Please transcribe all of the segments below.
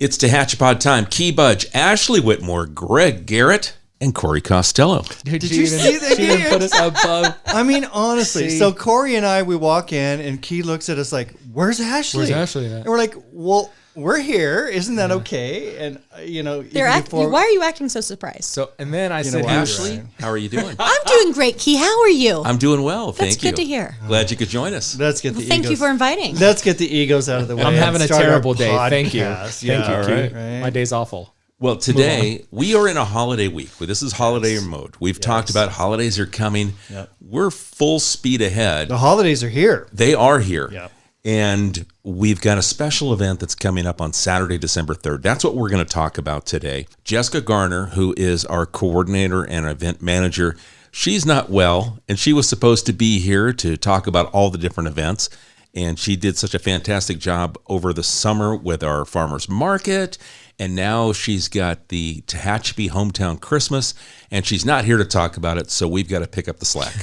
It's Tehachapi time. Key Budge, Ashley Whitmore, Greg Garrett, and Corey Costello. Did you see that? She even put us above. I mean, honestly. So Corey and I, we walk in, and Key looks at us like, "Where's Ashley? Where's Ashley at?" And we're like, "Well, we're here. Isn't that okay?" And why are you acting so surprised? So, and then I said, Ashley, how are you doing? I'm doing great, Key. How are you? I'm doing well. Thank you. That's good to hear. Glad you could join us. Let's get the egos. Thank you for inviting. Let's get the egos out of the way. I'm having a Start our terrible day. Thank you. podcast. Thank you, all Key. right. My day's awful. Well, today we are in a holiday week. This is holiday mode. We've talked about holidays are coming. Yep. We're full speed ahead. The holidays are here. They are here. Yep. And we've got a special event that's coming up on Saturday, December 3rd. That's what we're going to talk about today. Jessica Garner, who is our coordinator and event manager, she's not well, and she was supposed to be here to talk about all the different events. And she did such a fantastic job over the summer with our farmers market. And now she's got the Tehachapi Hometown Christmas, and she's not here to talk about it, so we've got to pick up the slack.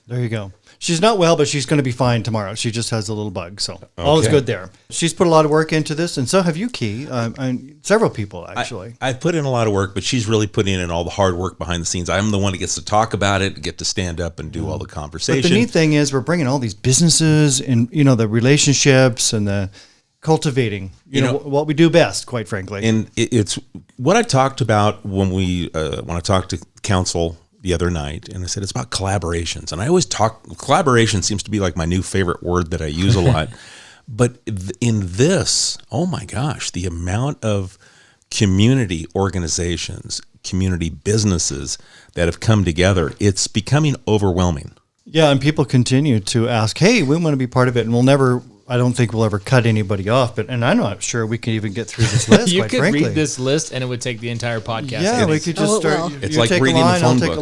There you go. She's not well, but she's going to be fine tomorrow. She just has a little bug, so all is good there. She's put a lot of work into this, and so have you, Key. And several people, actually. I've put in a lot of work, but she's really putting in all the hard work behind the scenes. I'm the one that gets to talk about it, get to stand up and do all the conversation. But the neat thing is we're bringing all these businesses and, the relationships and the cultivating, what we do best, quite frankly. And it's what I talked about when I talked to council the other night, and I said it's about collaborations. And I always collaboration seems to be like my new favorite word that I use a lot. But in this, oh my gosh, the amount of community organizations, community businesses that have come together, it's becoming overwhelming. Yeah, and people continue to ask, hey, we want to be part of it, and I don't think we'll ever cut anybody off, and I'm not sure we can even get through this list, You quite could frankly. read this list, and it would take the entire podcast. Yeah, we could just start. Well. It's you like take reading a the line, phone I'll take book. a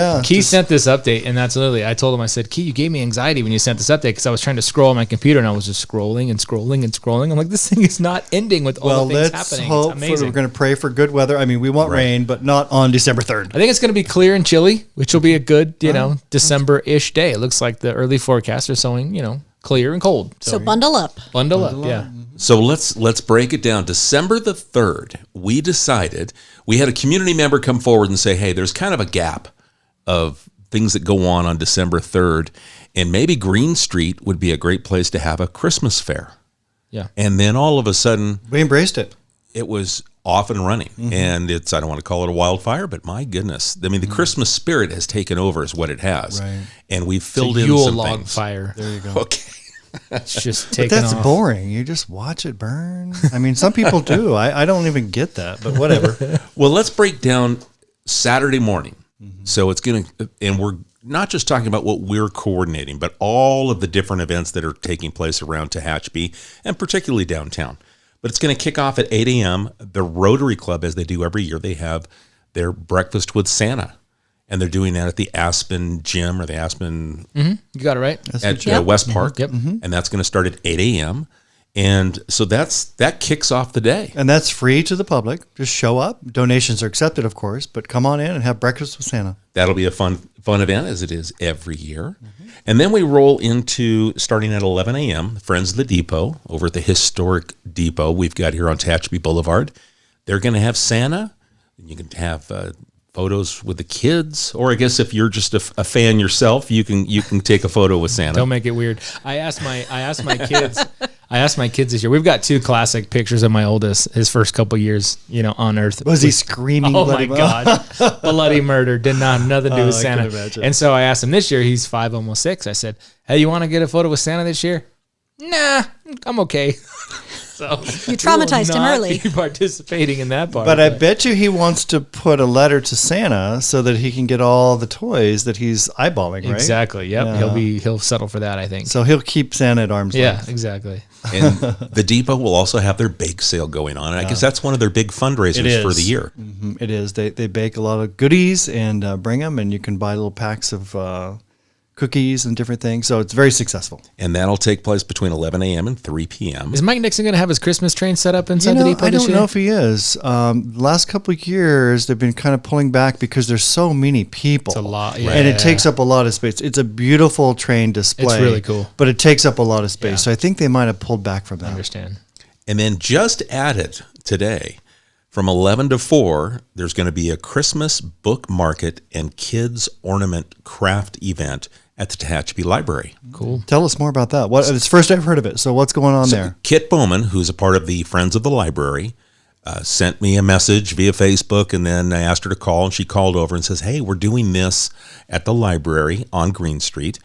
line. Key sent this update, and that's literally, I told him, I said, Key, you gave me anxiety when you sent this update because I was trying to scroll on my computer, and I was just scrolling and scrolling and scrolling. I'm like, this thing is not ending with all the things let's happening. hope It's amazing. we're going to pray for good weather. I mean, we want rain, but not on December 3rd. I think it's going to be clear and chilly, which will be a good, December-ish day. It looks like the early forecast are showing, clear and cold. So bundle up. Bundle up, yeah. So let's break it down. December the 3rd, we decided, we had a community member come forward and say, hey, there's kind of a gap of things that go on December 3rd, and maybe Green Street would be a great place to have a Christmas fair. Yeah. And then all of a sudden, We embraced it. it was off and running. And I don't want to call it a wildfire, but my goodness. I mean, the Christmas spirit has taken over is what it has. Right. And we've filled It's a in Yule some log things. fire. There you go. Okay. It's just But taking that's off. boring. You just watch it burn. I mean, some people do. I don't even get that, but whatever. Well, let's break down Saturday morning. So it's going to, and we're not just talking about what we're coordinating, but all of the different events that are taking place around Tehachapi and particularly downtown. But it's going to kick off at 8 a.m. The Rotary Club, as they do every year, they have their breakfast with Santa. And they're doing that at the Aspen Gym or the Aspen You got it right. at West Park. Yep. And that's going to start at 8 a.m. And so that kicks off the day. And that's free to the public. Just show up. Donations are accepted, of course, but come on in and have breakfast with Santa. That'll be a fun event, as it is every year. And then we roll into, starting at 11 a.m., Friends of the Depot, over at the historic depot we've got here on Tehachapi Boulevard. They're going to have Santa. You can have photos with the kids, or I guess if you're just a fan yourself, you can take a photo with Santa. Don't make it weird. I asked my kids. I asked my kids this year. We've got two classic pictures of my oldest, his first couple years, on Earth. Was he screaming? Oh my God. Bloody murder. Did not have nothing to do with I Santa. can imagine. And so I asked him this year, he's 5, almost 6. I said, hey, you want to get a photo with Santa this year? Nah, I'm okay. So You traumatized him early. Be participating in that part. But I bet you he wants to put a letter to Santa so that he can get all the toys that he's eyeballing, right? Exactly. Yep. Yeah. He'll settle for that, I think. So he'll keep Santa at arm's Yeah, length. exactly. And the depot will also have their bake sale going on. And I guess that's one of their big fundraisers for the year. Mhm, it is. They bake a lot of goodies and bring them, and you can buy little packs of cookies and different things. So it's very successful. And that'll take place between 11 a.m. and 3 p.m. Is Mike Nixon going to have his Christmas train set up inside the depot I this don't year? know if he is. The last couple of years, they've been kind of pulling back because there's so many people. It's a lot, And yeah. it takes up a lot of space. It's a beautiful train display. It's really cool. But it takes up a lot of space. Yeah. So I think they might have pulled back from that. I understand. And then just added today. From 11 to 4, there's going to be a Christmas book market and kids ornament craft event at the Tehachapi Library. Cool. Tell us more about that. It's the first I've heard of it. So what's going on there? Kit Bowman, who's a part of the Friends of the Library, sent me a message via Facebook, and then I asked her to call, and she called over and says, hey, we're doing this at the library on Green Street,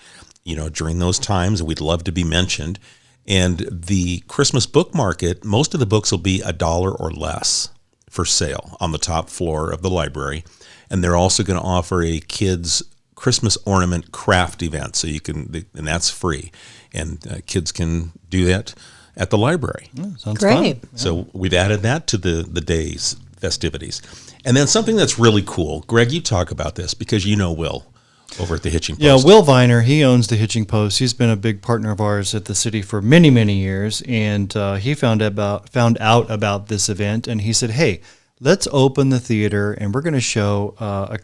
during those times, and we'd love to be mentioned. And the Christmas book market, most of the books will be $1 or less for sale on the top floor of the library. And they're also going to offer a kids' Christmas ornament craft event, so and that's free. And kids can do that at the library. Sounds Great. fun. So we've added that to the day's festivities. And then something that's really cool, Greg, you talk about this because Will over at the Hitching Post. Yeah, Will Viner, he owns the Hitching Post. He's been a big partner of ours at the city for many, many years, and he found out about this event, and he said, hey, let's open the theater, and we're going to show a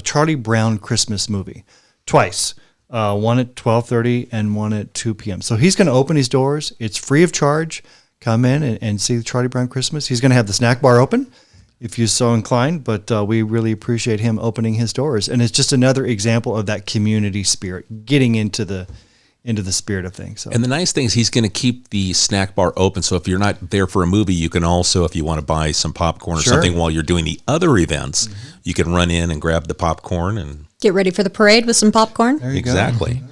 Charlie Brown Christmas movie twice, one at 12:30 and one at 2 p.m. So he's going to open his doors. It's free of charge. Come in and see the Charlie Brown Christmas. He's going to have the snack bar open, if you're so inclined, but we really appreciate him opening his doors. And it's just another example of that community spirit, getting into the spirit of things. So. And the nice thing is he's going to keep the snack bar open, so if you're not there for a movie, you can also, if you want to buy some popcorn or something while you're doing the other events, you can run in and grab the popcorn and Get ready for the parade with some popcorn. There you exactly. Go.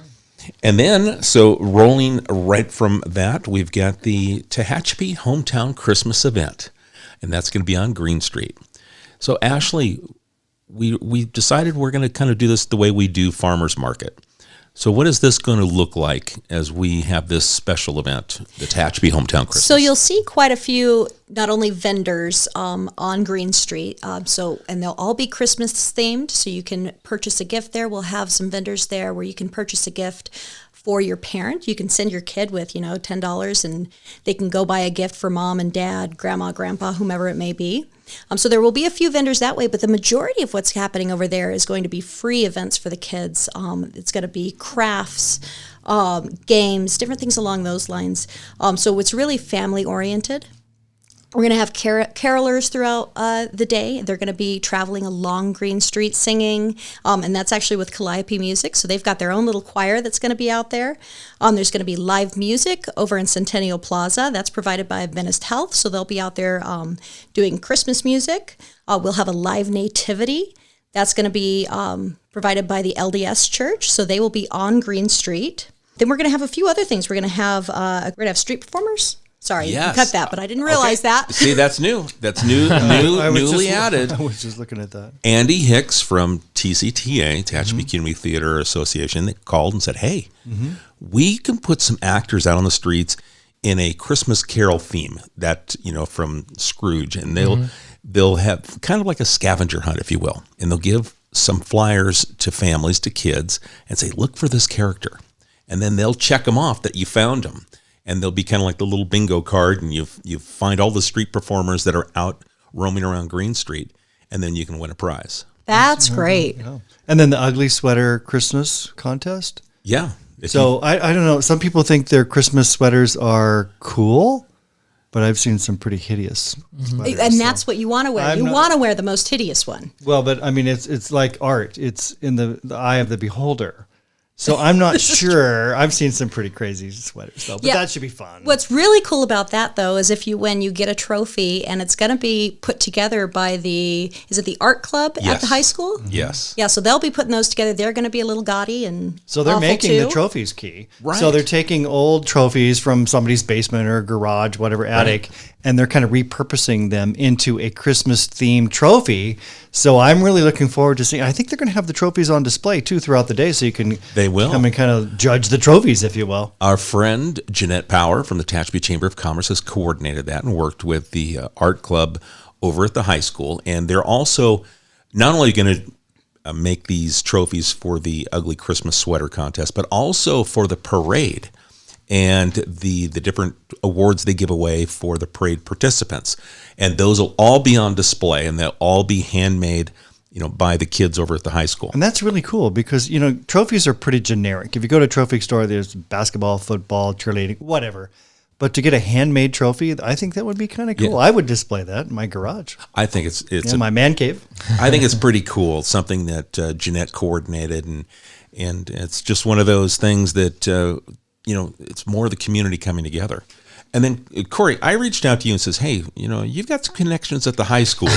And then, so rolling right from that, we've got the Tehachapi Hometown Christmas event. And that's going to be on Green Street. So, Ashley, we decided we're going to kind of do this the way we do Farmers Market. So what is this going to look like as we have this special event, the Tehachapi Hometown Christmas? So you'll see quite a few, not only vendors on Green Street, and they'll all be Christmas themed, so you can purchase a gift there. We'll have some vendors there where you can purchase a gift for your parent. You can send your kid with, $10, and they can go buy a gift for mom and dad, grandma, grandpa, whomever it may be. So there will be a few vendors that way, but the majority of what's happening over there is going to be free events for the kids. It's going to be crafts, games, different things along those lines. So it's really family oriented. We're going to have carolers throughout the day. They're going to be traveling along Green Street singing, and that's actually with Calliope Music. So they've got their own little choir that's going to be out there. There's going to be live music over in Centennial Plaza. That's provided by Adventist Health, so they'll be out there doing Christmas music. We'll have a live nativity. That's going to be provided by the LDS Church, so they will be on Green Street. Then we're going to have a few other things. We're going to have street performers. Sorry, yes. You cut that, but I didn't realize that. See, that's new. That's newly added. I was just looking at that. Andy Hicks from TCTA, Tehachapi Community Theater Association, they called and said, hey, we can put some actors out on the streets in a Christmas Carol theme that, from Scrooge, and they'll have kind of like a scavenger hunt, if you will, and they'll give some flyers to families, to kids, and say, look for this character. And then they'll check them off that you found them. And they'll be kind of like the little bingo card, and you find all the street performers that are out roaming around Green Street, and then you can win a prize. That's great. Yeah. And then the ugly sweater Christmas contest. Yeah. So I don't know. Some people think their Christmas sweaters are cool, but I've seen some pretty hideous sweaters. And that's what you want to wear. You want to wear the most hideous one. Well, but I mean, it's like art. It's in the eye of the beholder. So I'm not sure. I've seen some pretty crazy sweaters, though, but that should be fun. What's really cool about that, though, is if you win, you get a trophy, and it's going to be put together by is it the art club at the high school? Yes. Yeah, so they'll be putting those together. They're going to be a little gaudy and so they're awful making too. the trophies key. Right. So they're taking old trophies from somebody's basement or garage, whatever attic, and they're kind of repurposing them into a Christmas-themed trophy. So I'm really looking forward to seeing. I think they're going to have the trophies on display too throughout the day, so you can come and kind of judge the trophies, if you will. Our friend Jeanette Power from the Tehachapi Chamber of Commerce has coordinated that and worked with the art club over at the high school, and they're also not only going to make these trophies for the ugly Christmas sweater contest, but also for the parade and the different awards they give away for the parade participants. And those will all be on display, and they'll all be handmade, by the kids over at the high school. And that's really cool because, trophies are pretty generic. If you go to a trophy store, there's basketball, football, cheerleading, whatever. But to get a handmade trophy, I think that would be kind of cool. Yeah. I would display that in my garage, I think it's in my man cave. I think it's pretty cool. Something that Jeanette coordinated, and it's just one of those things that it's more of the community coming together. And then Corey, I reached out to you and says, "Hey, you've got some connections at the high school,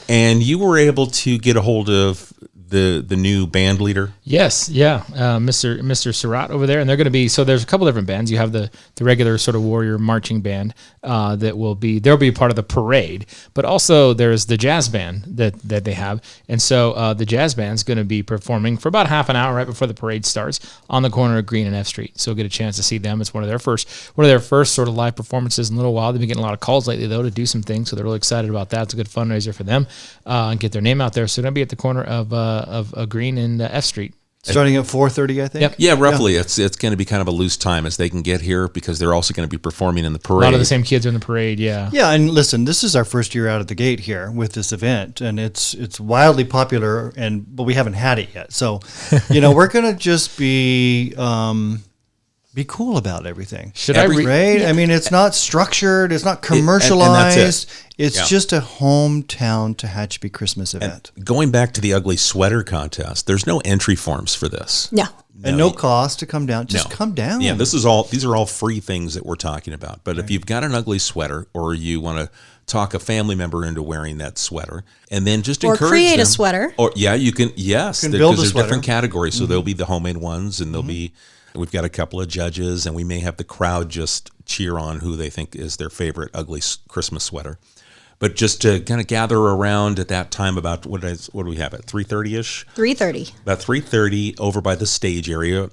and you were able to get a hold of the new band leader." Yes, yeah, Mr. Surratt over there, and they're going to be. So there's a couple different bands. You have the regular sort of warrior marching band they'll be part of the parade, but also there's the jazz band that they have, and so the jazz band's going to be performing for about half an hour right before the parade starts on the corner of Green and F Street. So get a chance to see them. It's one of their first sort of live performances in a little while. They've been getting a lot of calls lately though to do some things, so they're really excited about that. It's a good fundraiser for them and get their name out there. So they're going to be at the corner of Green and F Street. Starting at 4:30, I think. Yep. Yeah, roughly. It's going to be kind of a loose time as they can get here because they're also going to be performing in the parade. A lot of the same kids are in the parade, yeah. Yeah, and listen, this is our first year out of the gate here with this event, and it's wildly popular, but we haven't had it yet. So, we're gonna just be cool about everything. Should I read? Right? Yeah. I mean, it's not structured, it's not commercialized. And that's it. It's just a hometown Tehachapi Christmas event. And going back to the ugly sweater contest, there's no entry forms for this. No. And no cost to come down. Just No. come down. Yeah, these are all free things that we're talking about. But if you've got an ugly sweater, or you want to talk a family member into wearing that sweater, and then just Or encourage create them. a sweater. Or you can. Yes, You can build a there's sweater. different categories. So there'll be the homemade ones, and there'll be. We've got a couple of judges, and we may have the crowd just cheer on who they think is their favorite ugly Christmas sweater. But just to kind of gather around at that time, about what do we have at 3:30ish? 3:30. About 3:30 over by the stage area,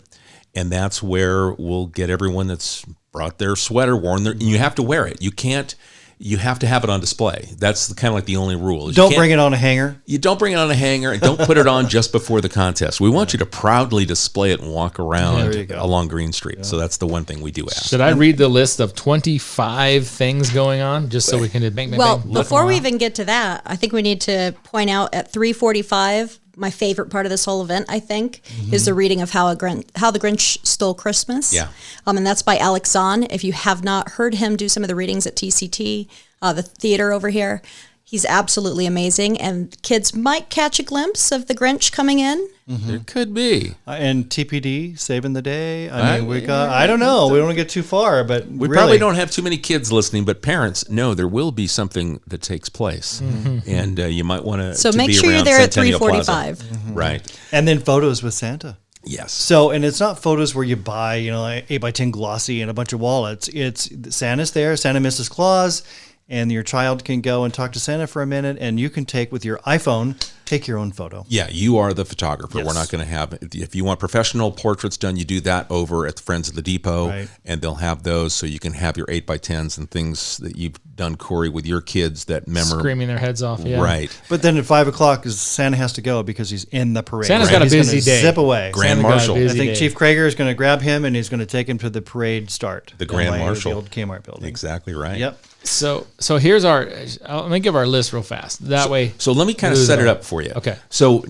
and that's where we'll get everyone that's brought their sweater, worn their. And you have to wear it. You can't. You have to have it on display. That's kind of like the only rule. Don't bring it on a hanger. You don't bring it on a hanger, and don't put it on just before the contest. We want you to proudly display it and walk around There you go. along Green Street. So that's the one thing we do ask. Should I read the list of 25 things going on just so we can bang. Well, look before them we all? even get to that, I think we need to point out at 3:45, my favorite part of this whole event, I think, is the reading of How the Grinch Stole Christmas. Yeah. And that's by Alex Zahn. If you have not heard him do some of the readings at TCT, the theater over here, he's absolutely amazing. And kids might catch a glimpse of the Grinch coming in. There could be. And TPD saving the day. I mean, I don't know. We don't want to get too far, but We really, probably don't have too many kids listening, but parents, no, there will be something that takes place, and you might want to. So make be sure you're around there at Centennial Plaza. 3:45. Right. And then photos with Santa. Yes. So, and it's not photos where you buy, like 8x10 glossy and a bunch of wallets. It's Santa's there, Santa Mrs. Claus, and your child can go and talk to Santa for a minute, and you can take with your iPhone, take your own photo. Yeah, you are the photographer. Yes. We're not going to have, if you want professional portraits done, you do that over at the Friends of the Depot, Right. and they'll have those so you can have your 8x10s and things that you've done, Corey, with your kids that screaming their heads off, yeah. Right. But then at 5 o'clock, Santa has to go because he's in the parade. Santa's right? got a He's busy gonna day. Zip away. Grand Santa got a Marshal. I busy think day. Chief Krager is going to grab him and he's going to take him to the parade start. The Grand By Marshal. The old Kmart building. Exactly right. Yep. So here's let me give our list real fast. That way. So let me kind of lose set it it all. up for you. Okay. So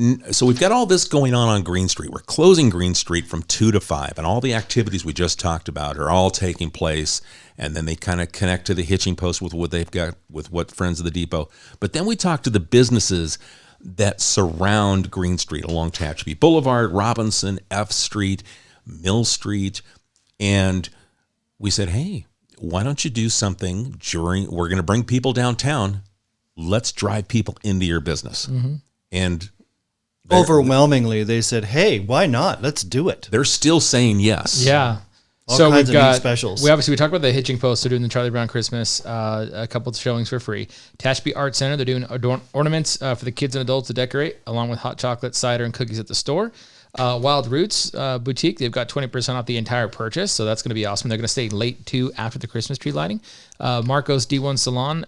we've got all this going on Green Street. We're closing Green Street from 2 to 5, and all the activities we just talked about are all taking place. And then they kind of connect to the hitching post with what they've got with what Friends of the Depot. But then we talk to the businesses that surround Green Street along Tehachapi Boulevard, Robinson, F Street, Mill Street, and we said, hey, why don't you do something we're going to bring people downtown. Let's drive people into your business. And Overwhelmingly, they said, hey, why not? Let's do it. they're still saying yes. Yeah. All So kinds we've of neat got specials. We talked about the hitching post. They're doing the Charlie Brown Christmas, a couple of showings for free. Tehachapi Art Center, they're doing ornaments for the kids and adults to decorate, along with hot chocolate, cider, and cookies at the store. Wild Roots Boutique, they've got 20% off the entire purchase, so that's going to be awesome. They're going to stay late too after the Christmas tree lighting. Marco's D1 Salon,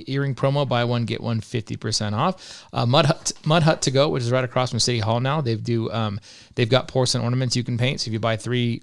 earring promo, buy one get one 50% off. Mud Hut to go, which is right across from City Hall now. They've got porcelain ornaments you can paint. So if you buy three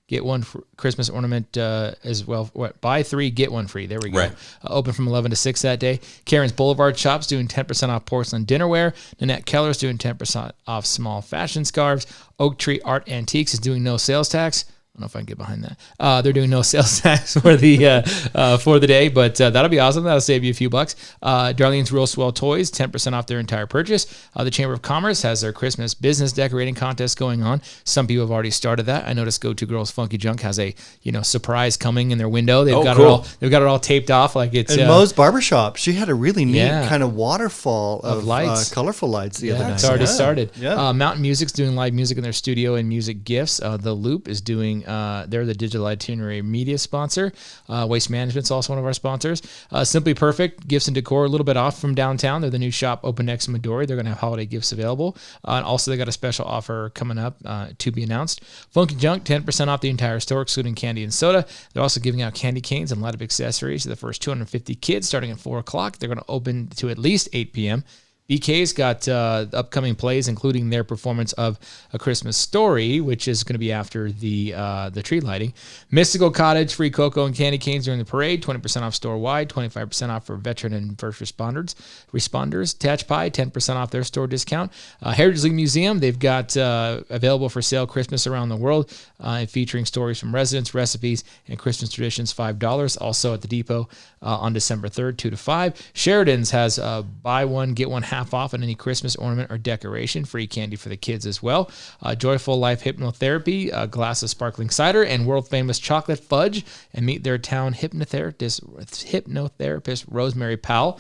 get one Christmas ornament as well. Buy three, get one free. There we go. Right. Open from 11 to 6 that day. Karen's Boulevard Shops doing 10% off porcelain dinnerware. Nanette Keller's doing 10% off small fashion scarves. Oak Tree Art Antiques is doing no sales tax. don't know if I can get behind that. They're doing no sales tax for the day, but that'll be awesome. That'll save you a few bucks. Darlene's Real Swell Toys, 10% off their entire purchase. The Chamber of Commerce has their Christmas business decorating contest going on. Some people have already started that. I noticed Go To Girls Funky Junk has a surprise coming in their window. They've got cool. They've got it all taped off like it's. And Moe's Barbershop, she had a really neat Yeah. kind of waterfall of lights. colorful lights the other night. It's already started. Yeah. Mountain Music's doing live music in their studio and music gifts. The Loop is doing, they're the digital itinerary media sponsor. Waste Management's also one of our sponsors. Simply Perfect, gifts and decor, a little bit off from downtown. They're the new shop open next to Midori. They're going to have holiday gifts available. And also, they got a special offer coming up to be announced. Funky Junk, 10% off the entire store, excluding candy and soda. They're also giving out candy canes and a lot of accessories to the first 250 kids starting at 4 o'clock. They're going to open to at least 8 p.m. BK's got upcoming plays, including their performance of A Christmas Story, which is going to be after the tree lighting. Mystical Cottage, free cocoa and candy canes during the parade, 20% off store-wide, 25% off for veteran and first responders. Tehachapi, 10% off their store discount. Heritage League Museum, they've got available for sale Christmas Around the World, featuring stories from residents, recipes, and Christmas traditions, $5. Also at the Depot on December 3rd, 2 to 5. Sheridan's has buy one, get one half off on any Christmas ornament or decoration. Free candy for the kids as well. Joyful Life Hypnotherapy, a glass of sparkling cider, and world famous chocolate fudge. And meet their town hypnotherapist Rosemary Powell.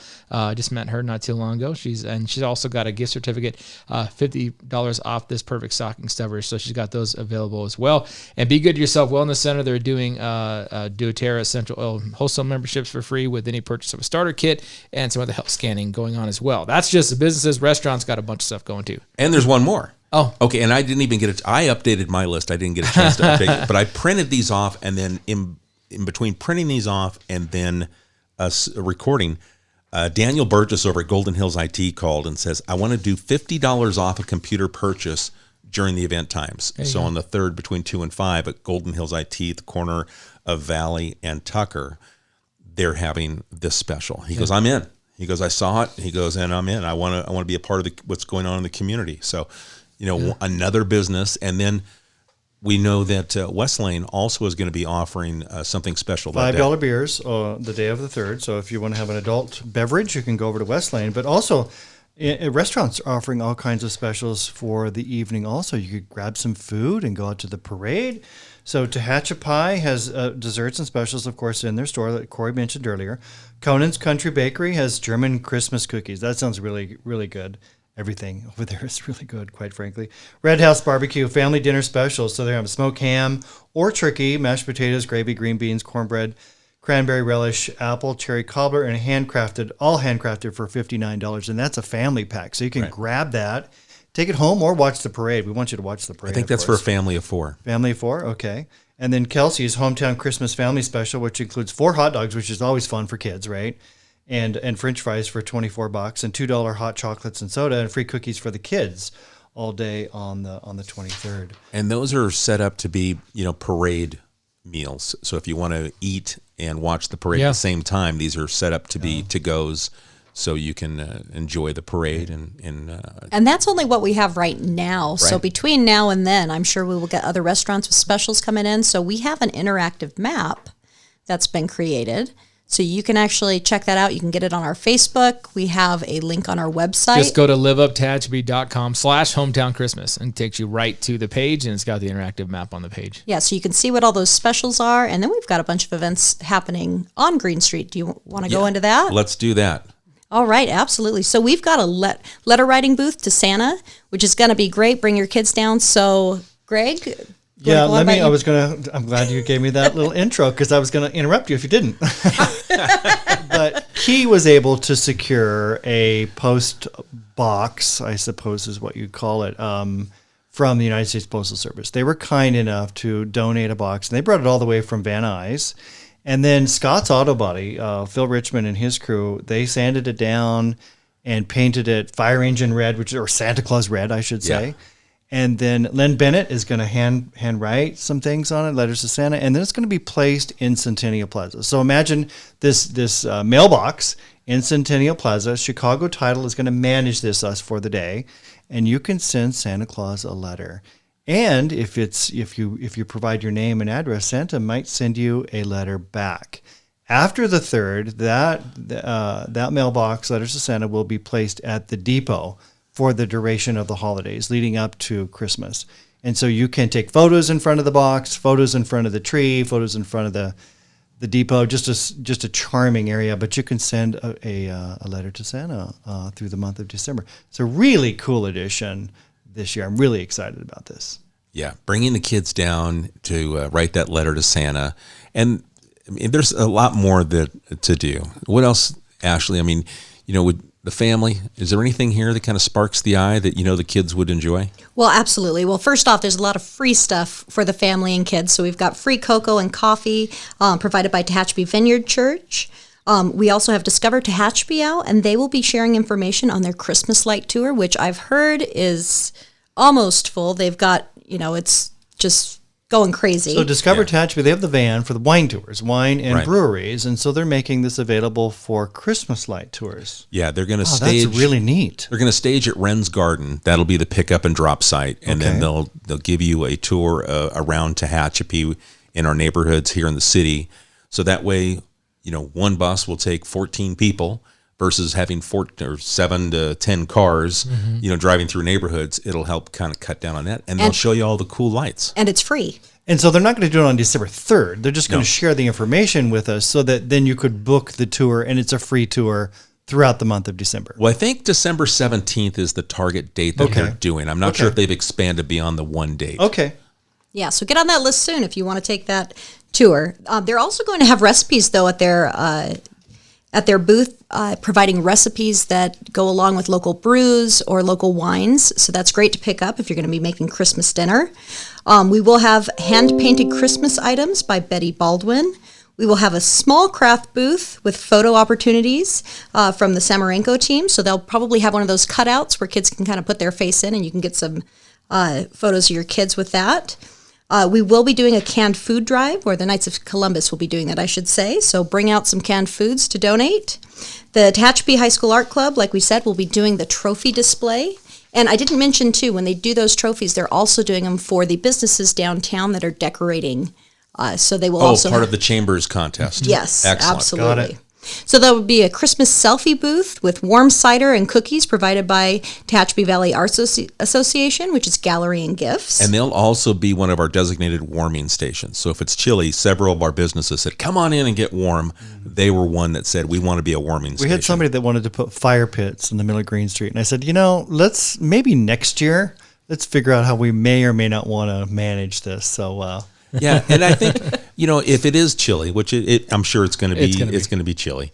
Just met her not too long ago. She's also got a gift certificate, $50 off this perfect stocking stuffer. So she's got those available as well. And Be Good to Yourself Wellness Center, they're doing doTERRA Essential Oil wholesale memberships for free with any purchase of a starter kit, and some other health scanning going on as well. That's just the businesses. Restaurants got a bunch of stuff going too. And there's one more. Oh. Okay, and I didn't even get it. I updated my list. I didn't get a chance to update it, but I printed these off, and then in between printing these off and then us recording, Daniel Burgess over at Golden Hills IT called and says, I want to do $50 off a computer purchase during the event times. So on the 3rd between 2 and 5 at Golden Hills IT, the corner of Valley and Tucker, they're having this special. He goes, I'm in. He goes, I saw it. He goes, and I'm in. I want to be a part of what's going on in the community. So, another business. And then we know that West Lane also is going to be offering something special. $5 beers the day of the 3rd. So if you want to have an adult beverage, you can go over to West Lane. But also, restaurants are offering all kinds of specials for the evening also. You could grab some food and go out to the parade. So Tehachapi has desserts and specials, of course, in their store that Corey mentioned earlier. Conan's Country Bakery has German Christmas cookies. That sounds really, really good. Everything over there is really good, quite frankly. Red House Barbecue, family dinner specials. So they have smoked ham or turkey, mashed potatoes, gravy, green beans, cornbread, cranberry relish, apple, cherry cobbler, and all handcrafted for $59. And that's a family pack. So you can grab that, take it home, or watch the parade. We want you to watch the parade. I think that's for a family of 4. Family of 4, okay. And then Kelsey's Hometown Christmas Family Special, which includes 4 hot dogs, which is always fun for kids, right? And French fries for $24, and $2 hot chocolates and soda, and free cookies for the kids all day on the 23rd. And those are set up to be, parade meals. So if you want to eat and watch the parade at the same time, these are set up to be to-goes, so you can enjoy the parade. And that's only what we have right now. Right. So between now and then, I'm sure we will get other restaurants with specials coming in. So we have an interactive map that's been created. So you can actually check that out. You can get it on our Facebook. We have a link on our website. Just go to liveuptehachapi.com/hometown Christmas, and it takes you right to the page, and it's got the interactive map on the page. Yeah, so you can see what all those specials are. And then we've got a bunch of events happening on Green Street. Do you want to go into that? Let's do that. All right, absolutely. So we've got a letter writing booth to Santa, which is going to be great. Bring your kids down. So, Greg? Yeah, I'm glad you gave me that little intro, because I was going to interrupt you if you didn't. But Key was able to secure a post box, I suppose is what you'd call it, from the United States Postal Service. They were kind enough to donate a box, and they brought it all the way from Van Nuys. And then Scott's Auto Body, Phil Richmond and his crew, they sanded it down and painted it fire engine red, or Santa Claus red, I should say. Yeah. And then Len Bennett is going to hand write some things on it, letters to Santa, and then it's going to be placed in Centennial Plaza. So imagine this mailbox in Centennial Plaza. Chicago Title is going to manage this for the day, and you can send Santa Claus a letter. And if you provide your name and address, Santa might send you a letter back. After the 3rd, that mailbox, Letters to Santa, will be placed at the depot for the duration of the holidays leading up to Christmas. And so you can take photos in front of the box, photos in front of the tree, photos in front of the depot, just a charming area. But you can send a letter to Santa through the month of December. It's a really cool addition this year. I'm really excited about this. Yeah, bringing the kids down to write that letter to Santa. And I mean, there's a lot more to do. What else, Ashley? I mean, with the family, is there anything here that kind of sparks the eye that the kids would enjoy? Well, absolutely. Well, first off, there's a lot of free stuff for the family and kids. So we've got free cocoa and coffee provided by Tehachapi Vineyard Church. We also have Discover Tehachapi out, and they will be sharing information on their Christmas light tour, which I've heard is almost full. They've got, it's just going crazy. So Discover Tehachapi, they have the van for the wine tours, wine and Right. breweries, and so they're making this available for Christmas light tours. Yeah, they're going to stage. That's really neat. They're going to stage at Wren's Garden. That'll be the pick up and drop site, and then Okay. they'll give you a tour around Tehachapi in our neighborhoods here in the city. So that way, one bus will take 14 people versus having 7 to 10 cars, driving through neighborhoods. It'll help kind of cut down on that, and they'll show you all the cool lights. And it's free. And so they're not going to do it on December 3rd. They're just going No. to share the information with us so that then you could book the tour, and it's a free tour throughout the month of December. Well, I think December 17th is the target date that Okay. they're doing. I'm not sure if they've expanded beyond the one date. Okay. Yeah, so get on that list soon if you want to take that tour. They're also going to have recipes, though, at their booth, providing recipes that go along with local brews or local wines. So that's great to pick up if you're going to be making Christmas dinner. We will have hand-painted Christmas items by Betty Baldwin. We will have a small craft booth with photo opportunities from the Samarenko team. So they'll probably have one of those cutouts where kids can kind of put their face in and you can get some photos of your kids with that. We will be doing a canned food drive, or the Knights of Columbus will be doing that, I should say. So bring out some canned foods to donate. The Tehachapi High School Art Club, like we said, will be doing the trophy display. And I didn't mention, too, when they do those trophies, they're also doing them for the businesses downtown that are decorating. So they will also part of the Chambers contest. Yes, Excellent. absolutely. Got it. So there will be a Christmas selfie booth with warm cider and cookies provided by Tehachapi Valley Arts Association, which is Gallery and Gifts. And they'll also be one of our designated warming stations. So if it's chilly, several of our businesses said, come on in and get warm. They were one that said, we want to be a warming station. We had somebody that wanted to put fire pits in the middle of Green Street. And I said, let's maybe next year, let's figure out how we may or may not want to manage this. So, Yeah, and I think if it is chilly, which I'm sure it's going to be, it's going to be chilly.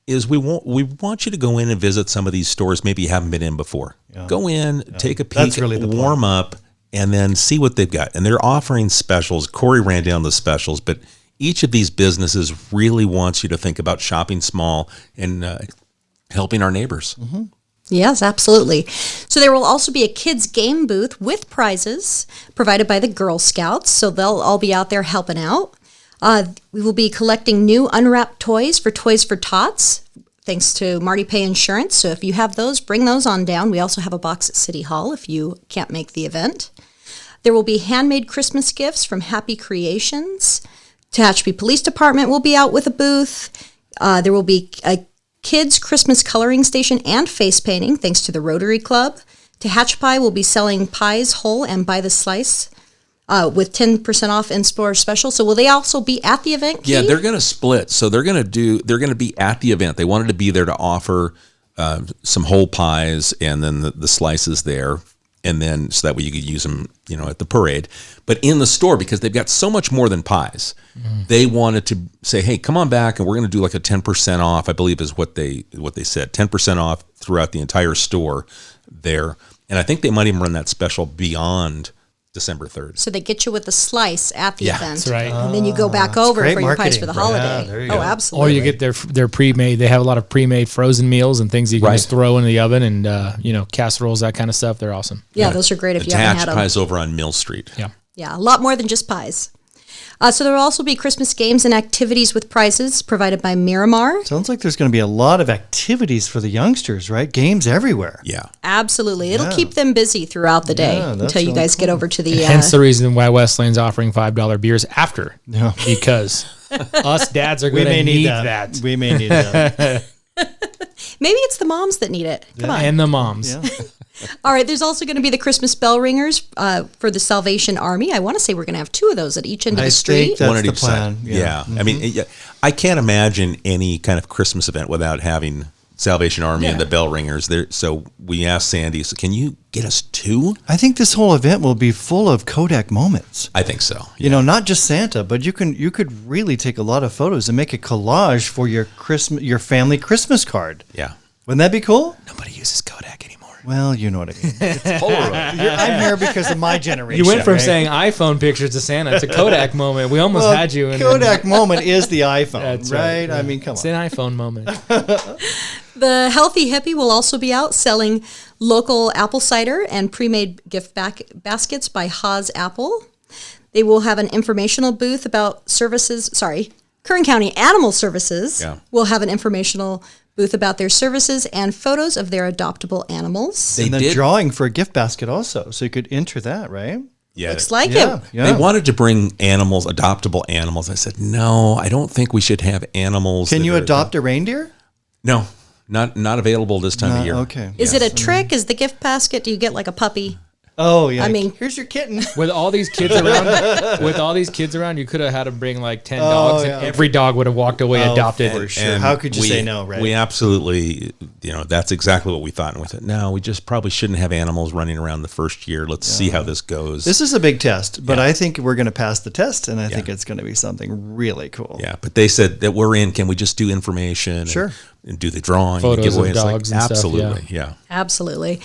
Is we want you to go in and visit some of these stores maybe you haven't been in before. Yeah. Go in, take a peek, That's really the warm plan. up, and then see what they've got. And they're offering specials. Corey ran down the specials, but each of these businesses really wants you to think about shopping small and helping our neighbors. Mm-hmm. Yes, absolutely. So there will also be a kids game booth with prizes provided by the Girl Scouts. So they'll all be out there helping out. We will be collecting new unwrapped toys for Toys for Tots, thanks to Marty Pay Insurance. So if you have those, bring those on down. We also have a box at City Hall if you can't make the event. There will be handmade Christmas gifts from Happy Creations. Tehachapi Police Department will be out with a booth. There will be a kids Christmas coloring station and face painting, thanks to the Rotary Club. Tehachapi will be selling pies whole and by the slice with 10% off in-store special. So will they also be at the event, Keith? Yeah, they're going to split. So they're going to be at the event. They wanted to be there to offer some whole pies and then the slices there. And then so that way you could use them, at the parade. But in the store, because they've got so much more than pies, they wanted to say, hey, come on back and we're going to do like a 10% off, I believe is what they said, 10% off throughout the entire store there. And I think they might even run that special beyond December 3rd. So they get you with a slice at the event. That's right. And then you go back over great for your pies marketing. for the Yeah, holiday. there you Oh, go. absolutely. Or you get their pre-made. They have a lot of pre-made frozen meals and things you can Right. just throw in the oven and casseroles, that kind of stuff. They're awesome. Yeah, those are great if The you haven't had them. Tehachapi's over on Mill Street. Yeah. Yeah, a lot more than just pies. So there will also be Christmas games and activities with prizes provided by Miramar. Sounds like there's going to be a lot of activities for the youngsters, right? Games everywhere. Yeah. Absolutely. It'll Yeah. keep them busy throughout the day Yeah, that's until you really guys get cool. over to the... Hence the reason why Westlane's offering $5 beers after. Yeah. Because us dads are We going to may need need that. We may need that. Maybe it's the moms that need it. Come on. And the moms. Yeah. All right, there's also going to be the Christmas bell ringers for the Salvation Army. I want to say we're going to have 2 of those at each end of I the street. think that's One at the each side. plan. Yeah. Mm-hmm. I mean, I can't imagine any kind of Christmas event without having Salvation Army and the bell ringers there. So we asked Sandy, so can you get us 2? I think this whole event will be full of Kodak moments. I think so. You know, not just Santa, but you could really take a lot of photos and make a collage for your family Christmas card. Yeah. Wouldn't that be cool? Nobody uses Kodak anymore. Well, you know what I mean. Polaroid. I'm here because of my generation. You went from right? saying iPhone pictures to Santa to Kodak moment. We almost Well, had you. In Kodak moment is the iPhone, That's right? right. I mean, come It's on. an iPhone moment. The Healthy Hippie will also be out selling local apple cider and pre-made gift baskets by Haas Apple. They will have an informational booth about services. Kern County Animal Services will have an informational booth about their services and photos of their adoptable animals. They And the did. drawing for a gift basket also, so you could enter that, right? Yeah. Looks like Yeah, it. yeah. They wanted to bring animals, adoptable animals. I said, no, I don't think we should have animals. Can that you are- adopt a reindeer? No, not available this time of year. Okay. Is it a trick? Is the gift basket? Do you get like a puppy? Oh yeah. I mean- here's your kitten. With all these kids around, you could have had to bring like 10 dogs, yeah. and every dog would have walked away adopted. for sure. And How could you we- say no, right? We absolutely, that's exactly what we thought. And we said, no, we just probably shouldn't have animals running around the first year. Let's see how this goes. This is a big test, but I think we're going to pass the test, and I think it's going to be something really cool. Yeah, but they said that we're in. Can we just do information? Sure. And do the drawing, Photos and giveaway? of It's like, dogs and stuff, absolutely, yeah. Absolutely.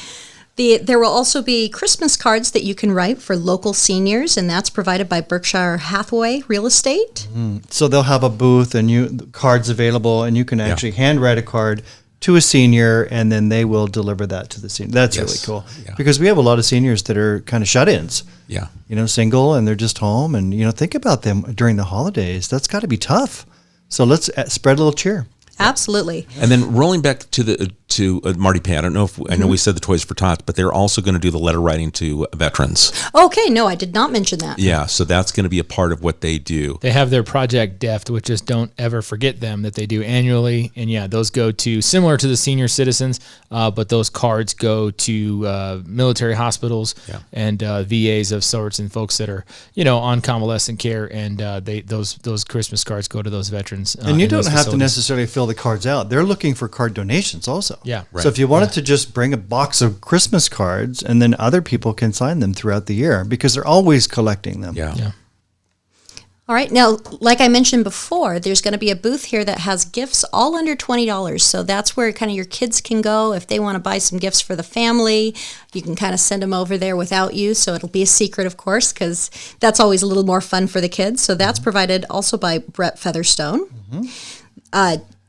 There will also be Christmas cards that you can write for local seniors, and that's provided by Berkshire Hathaway Real Estate. So they'll have a booth and cards available, and you can actually handwrite a card to a senior, and then they will deliver that to the senior. That's Yes. really cool Yeah. because we have a lot of seniors that are kind of shut-ins. Yeah. Single, and they're just home, and think about them during the holidays. That's got to be tough. So let's spread a little cheer. Absolutely. And then rolling back to Marty Pan, I don't know if I know we said the Toys for Tots, but they're also going to do the letter writing to veterans. Okay, no, I did not mention that. Yeah, so that's going to be a part of what they do. They have their Project Deft, which is Don't Ever Forget Them, that they do annually. And yeah, those go to, similar to the senior citizens, but those cards go to military hospitals and VAs of sorts and folks that are, on convalescent care. And those Christmas cards go to those veterans. And you in don't those have to facilities. necessarily fill the cards out. They're looking for card donations also. Yeah. So if you wanted to just bring a box of Christmas cards, and then other people can sign them throughout the year because they're always collecting them. Yeah. All right, now, like I mentioned before, there's going to be a booth here that has gifts all under $20. So that's where kind of your kids can go if they want to buy some gifts for the family. You can kind of send them over there without you. So it'll be a secret, of course, because that's always a little more fun for the kids. So that's provided also by Brett Featherstone.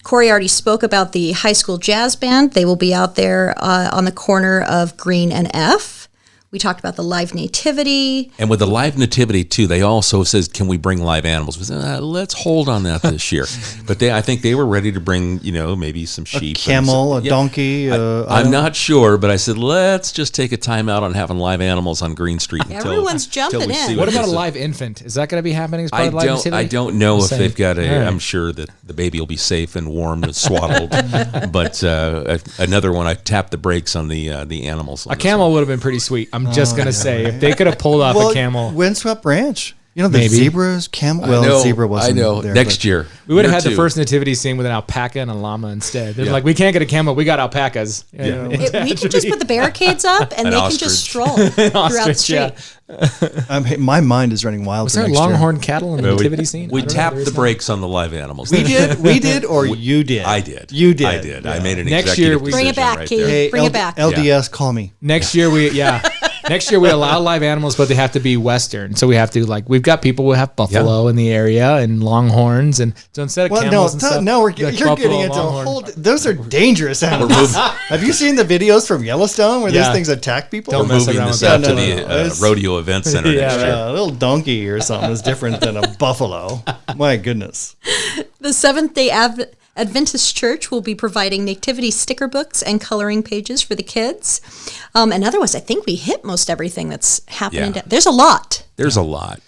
Corey already spoke about the high school jazz band. They will be out there on the corner of Green and F. We talked about the live nativity. And with the live nativity too, they also says, "Can we bring live animals?" We said, let's hold on that this year. But I think they were ready to bring, maybe some sheep, A camel, a donkey. I'm not sure, but I said, let's just take a time out on having live animals on Green Street. Everyone's jumping we in. see What about a this is. live infant? Is that going to be happening as part I of the live don't. nativity? I don't know if Same. they've got a. All right. I'm sure that the baby will be safe and warm and swaddled. But another one, I tapped the brakes on the animals. on A this camel would have been pretty sweet. I'm just going to say, if they could have pulled off a camel. Windswept Ranch. The Maybe. zebras, camel. one. Well, I know, zebra wasn't I know. there. Next but- year, We would have year had the two. first nativity scene with an alpaca and a llama instead. They're Yeah. like, we can't get a camel, we got alpacas. We can just put the barricades up and An they can just ostrich. stroll throughout the Ostrich, street. yeah. My mind is running wild. Was for there next year. longhorn cattle in the nativity scene? We I don't know. tapped There the is brakes on the live animals. We did, or you did. I did. You did. I did. I made an Next executive year we- decision Bring it back, right Keith. there. Hey, Bring it back. LDS, call me. Next year, Next year we allow live animals, but they have to be Western. So we have to we've got people who have buffalo in the area and longhorns, and so instead of camels and stuff, no, you're getting into a whole. Those are dangerous animals. Have you seen the videos from Yellowstone where these things attack people? Don't We're mess moving around this with out that. to the rodeo event center next year. A little donkey or something is different than a buffalo. My goodness. The Seventh-day Adventist Church will be providing nativity sticker books and coloring pages for the kids. And otherwise, I think we hit most everything that's happening. Yeah. There's a lot. There's a lot.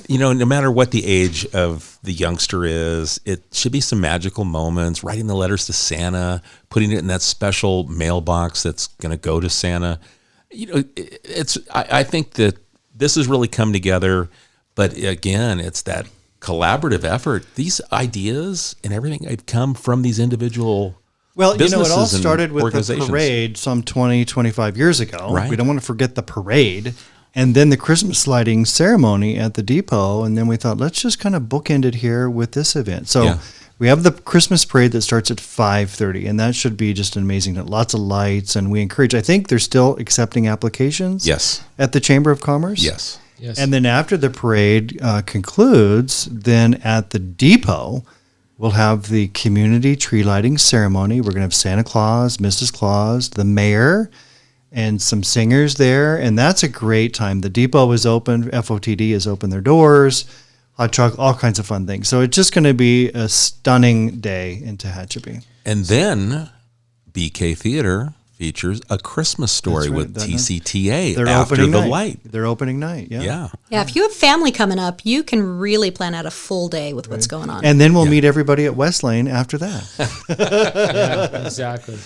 No matter what the age of the youngster is, it should be some magical moments, writing the letters to Santa, putting it in that special mailbox that's going to go to Santa. I think that this has really come together, but again, it's that collaborative effort. These ideas and everything have come from these individual it all businesses started and with the organizations. parade some 20, 25 years ago. Right. We don't want to forget the parade. And then the Christmas lighting ceremony at the depot. And then we thought, let's just kind of bookend it here with this event. So we have the Christmas parade that starts at 5:30, and that should be just an amazing, lots of lights. And we encourage, I think they're still accepting applications at the Chamber of Commerce. Yes. And then after the parade concludes, then at the depot, we'll have the community tree lighting ceremony. We're going to have Santa Claus, Mrs. Claus, the mayor, and some singers there. And that's a great time. The depot is open. FOTD has opened their doors. Hot chocolate, all kinds of fun things. So it's just going to be a stunning day in Tehachapi. And then BK Theater features A Christmas Story with TCTA after the light. Their opening night, Yeah. Yeah, if you have family coming up, you can really plan out a full day with what's going on. And then we'll meet everybody at West Lane after that. Exactly.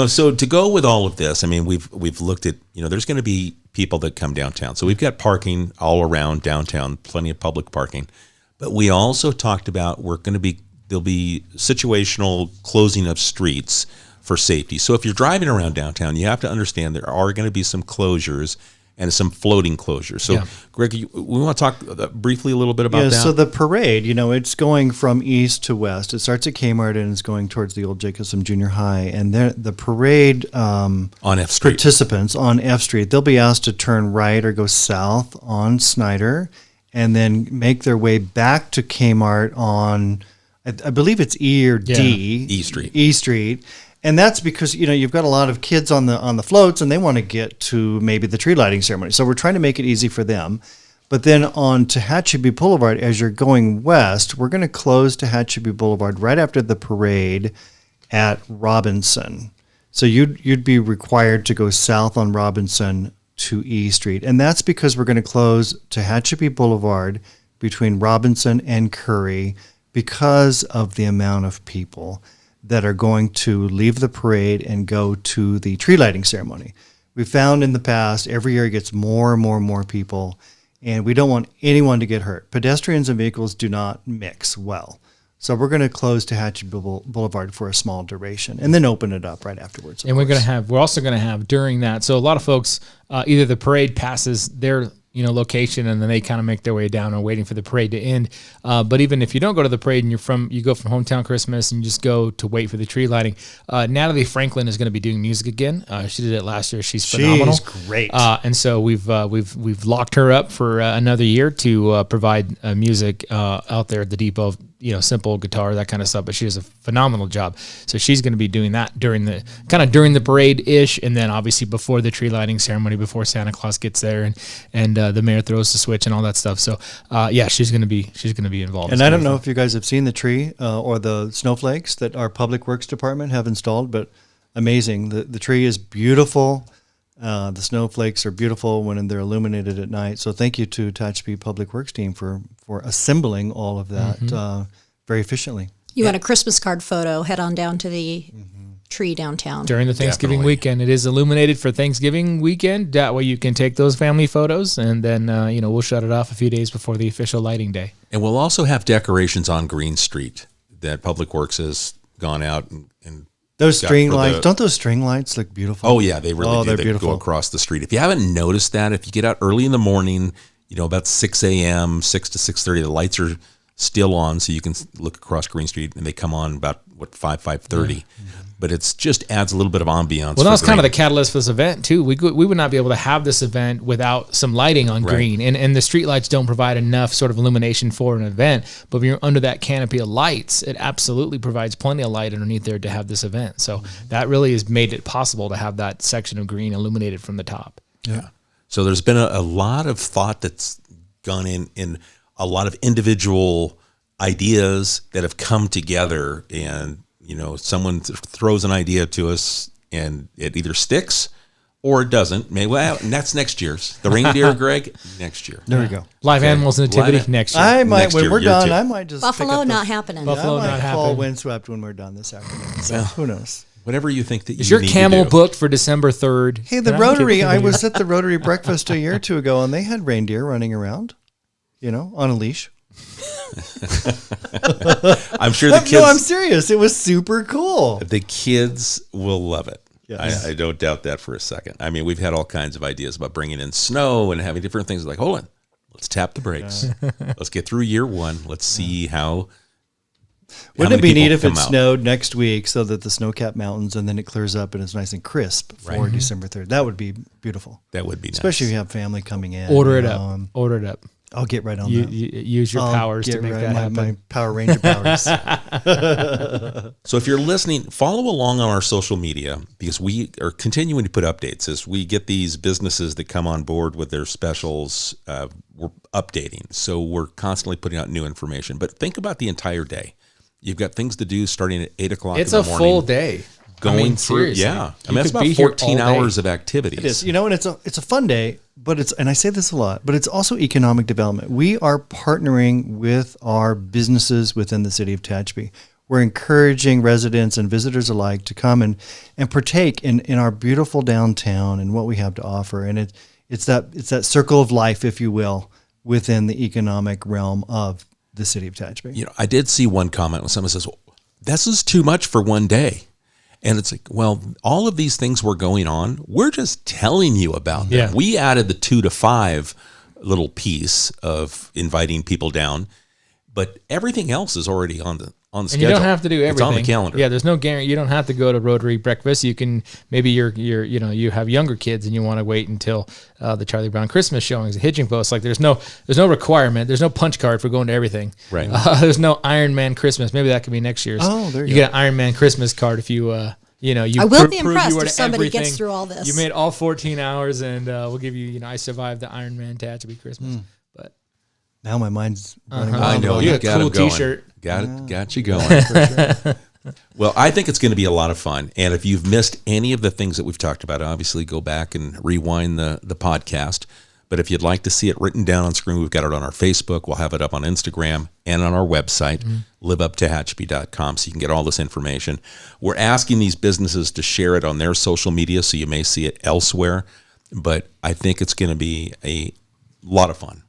So to go with all of this, I mean, we've looked at, there's going to be people that come downtown. So we've got parking all around downtown, plenty of public parking. But we also talked about there'll be situational closing of streets for safety. So if you're driving around downtown, you have to understand there are going to be some closures and some floating closures. So, Greg, we want to talk briefly a little bit about that. So the parade, it's going from east to west. It starts at Kmart and is going towards the old Jacobson Junior High. And the parade on F Street participants on F Street, they'll be asked to turn right or go south on Snyder and then make their way back to Kmart on, I believe it's E or D. E Street. And that's because, you've got a lot of kids on the floats and they want to get to maybe the tree lighting ceremony. So we're trying to make it easy for them. But then on Tehachapi Boulevard, as you're going west, we're going to close Tehachapi Boulevard right after the parade at Robinson. So you'd be required to go south on Robinson to E Street. And that's because we're going to close Tehachapi Boulevard between Robinson and Curry because of the amount of people that are going to leave the parade and go to the tree lighting ceremony. We found in the past, every year it gets more and more and more people, and we don't want anyone to get hurt. Pedestrians and vehicles do not mix well. So we're going to close Tehachapi Boulevard for a small duration and then open it up right afterwards. And we're also going to have during that. So a lot of folks, either the parade passes their location and then they kind of make their way down and waiting for the parade to end. But even if you don't go to the parade and you go from Hometown Christmas and you just go to wait for the tree lighting, Natalie Franklin is going to be doing music again. She did it last year. She's phenomenal. She's great. And so we've locked her up for another year to provide music out there at the depot. Simple guitar, that kind of stuff, but she does a phenomenal job. So she's going to be doing that during the parade ish, and then obviously before the tree lighting ceremony, before Santa Claus gets there, and the mayor throws the switch and all that stuff. So she's going to be involved. And I don't know if you guys have seen the tree or the snowflakes that our Public Works Department have installed, but amazing. The tree is beautiful. The snowflakes are beautiful when they're illuminated at night. So thank you to Tehachapi Public Works team for assembling all of that very efficiently. You want a Christmas card photo, head on down to the tree downtown. During the Thanksgiving weekend. It is illuminated for Thanksgiving weekend. That way you can take those family photos, and then we'll shut it off a few days before the official lighting day. And we'll also have decorations on Green Street that Public Works has gone out and those string lights, don't those string lights look beautiful? Oh, yeah, they really do. They're They beautiful. go across the street. If you haven't noticed that, if you get out early in the morning, about 6 a.m., 6 to 6:30, the lights are still on, so you can look across Green Street, and they come on about, 5:30. but it's just adds a little bit of ambiance. Well, for that's kind of the green. catalyst for this event too. We would not be able to have this event without some lighting on green, and the street lights don't provide enough sort of illumination for an event. But when you're under that canopy of lights, it absolutely provides plenty of light underneath there to have this event. So that really has made it possible to have that section of green illuminated from the top. Yeah. So there's been a lot of thought that's gone in a lot of individual ideas that have come together, and someone throws an idea to us and it either sticks or it doesn't. Maybe, well, and that's next year's. The reindeer, Greg, next year. There we go. Live animals nativity next year. I might, Next when year, we're year done, two. I might just Buffalo pick up not happening. Buffalo I might not call happening. windswept when we're done this afternoon. So who knows? Whatever you think that Is you your need camel to do. booked for December 3rd? Hey, the Can I Rotary, get- I was at the Rotary breakfast a year or two ago, and they had reindeer running around, on a leash. I'm sure the kids. No, I'm serious. It was super cool. The kids will love it. Yes. I don't doubt that for a second. I mean, we've had all kinds of ideas about bringing in snow and having different things. Like, hold on, let's tap the brakes. Let's get through year one. Let's see how. Wouldn't many it be people neat if come it out. snowed next week so that the snow-capped mountains and then it clears up and it's nice and crisp for December 3rd? That would be beautiful. That would be nice. Especially if you have family coming in. Order it you up. know, Order it up. I'll get right on You that. use your I'll powers to get make right- that my, happen. my Power Ranger powers. So if you're listening, follow along on our social media, because we are continuing to put updates as we get these businesses that come on board with their specials. We're updating, so we're constantly putting out new information. But think about the entire day. You've got things to do starting at 8 o'clock. It's in a the morning, full day. going through. seriously. Yeah, I You mean, it's could about be here 14 all day. hours of activities. It is, and it's a fun day, but and I say this a lot, but it's also economic development. We are partnering with our businesses within the city of Tehachapi. We're encouraging residents and visitors alike to come and partake in our beautiful downtown and what we have to offer. And it's that circle of life, if you will, within the economic realm of the city of Tehachapi. I did see one comment when someone says, "This is too much for one day." And it's like, well, all of these things were going on. We're just telling you about them. Yeah. We added the 2 to 5 little piece of inviting people down, but everything else is already on the And schedule. you don't have to do everything. It's on the calendar. Yeah, there's no guarantee. You don't have to go to Rotary breakfast. You can maybe you have younger kids and you want to wait until the Charlie Brown Christmas showings, the hitching post. Like there's no requirement. There's no punch card for going to everything. Right. There's no Iron Man Christmas. Maybe that could be next year's. Oh, there you get an Iron Man Christmas card if you you I will be prove impressed you were if to somebody everything. gets through all this. You made all 14 hours, and we'll give you. I survived the Iron Man Tehachapi Christmas. But Now my mind's running I wild. know You you got a got cool it going. t-shirt. Got you going. Well, I think it's going to be a lot of fun. And if you've missed any of the things that we've talked about, obviously go back and rewind the podcast. But if you'd like to see it written down on screen, we've got it on our Facebook. We'll have it up on Instagram and on our website, liveuptehachapi.com, so you can get all this information. We're asking these businesses to share it on their social media, so you may see it elsewhere. But I think it's going to be a lot of fun.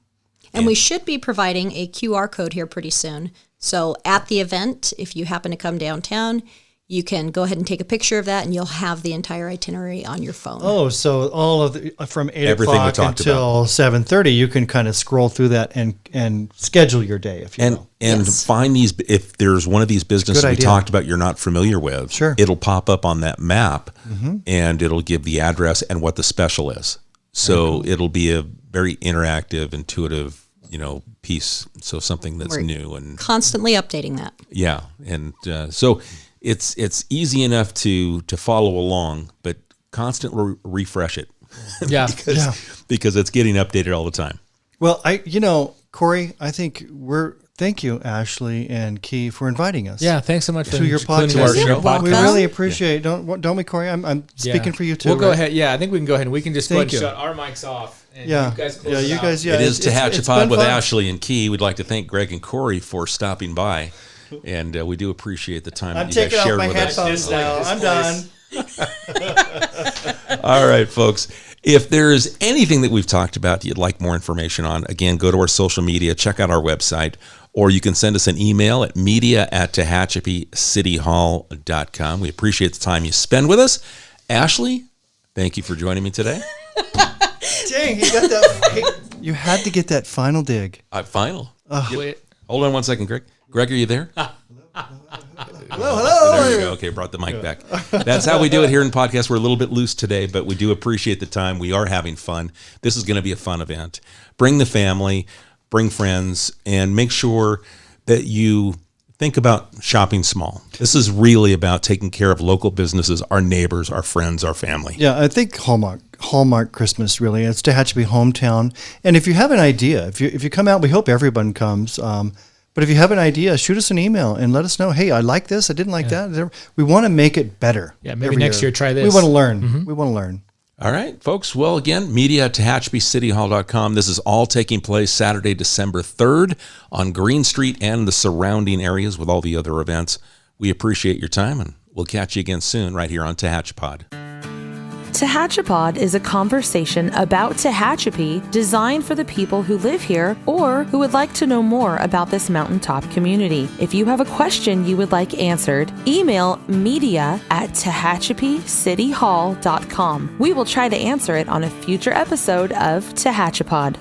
And we should be providing a QR code here pretty soon. So at the event, if you happen to come downtown, you can go ahead and take a picture of that, and you'll have the entire itinerary on your phone. Oh, so all of from 8 Everything we o'clock talked until 7:30, you can kind of scroll through that and schedule your day, if you will. And Yes. find these, if there's one of these businesses Good we idea. talked about you're not familiar with, Sure. it'll pop up on that map and it'll give the address and what the special is. So it'll be a very interactive, intuitive, piece. So something that's We're new and Constantly updating that. yeah. And so it's easy enough to follow along, but constantly refresh it Yeah. because it's getting updated all the time. Well, Corey, I think thank you, Ashley and Key, for inviting us. Yeah, thanks so much for To your including us podcast. in your welcome. We podcast. really appreciate. Don't we, Corey? I'm speaking for you too. We'll go right? ahead. Yeah, I think we can go ahead and we can just Thank go you. ahead and shut our mics off. And Yeah, you guys close yeah, it you out. guys. Yeah, It is it's Tehachapi been with fun. Ashley and Key. We'd like to thank Greg and Corey for stopping by, and we do appreciate the time I'm that you guys taking off shared my with us. headphones now. I'm done. All right, folks. If there's anything that we've talked about that you'd like more information on, again, go to our social media, check out our website, or you can send us an email at media@tehachapicityhall.com. We appreciate the time you spend with us. Ashley, thank you for joining me today. Dang, you got that. You had to get that final dig. Final. Wait. Hold on one second, Greg. Greg, are you there? Hello. There you go. Okay, brought the mic back. That's how we do it here in podcast. We're a little bit loose today, but we do appreciate the time. We are having fun. This is going to be a fun event. Bring the family, bring friends, and make sure that you think about shopping small. This is really about taking care of local businesses, our neighbors, our friends, our family. Yeah, I think Hallmark Christmas, really. It's Tehachapi hometown. And if you have an idea, if you come out, we hope everyone comes. But if you have an idea, shoot us an email and let us know, hey, I like this, I didn't like that. We want to make it better. Yeah, maybe next year try this. We want to learn. We want to learn. All right, folks. Well, again, media at TehachapiCityHall.com. This is all taking place Saturday, December 3rd on Green Street and the surrounding areas with all the other events. We appreciate your time, and we'll catch you again soon right here on Tehachapod. Tehachapod is a conversation about Tehachapi designed for the people who live here or who would like to know more about this mountaintop community. If you have a question you would like answered, email media@TehachapiCityHall.com. We will try to answer it on a future episode of Tehachapod.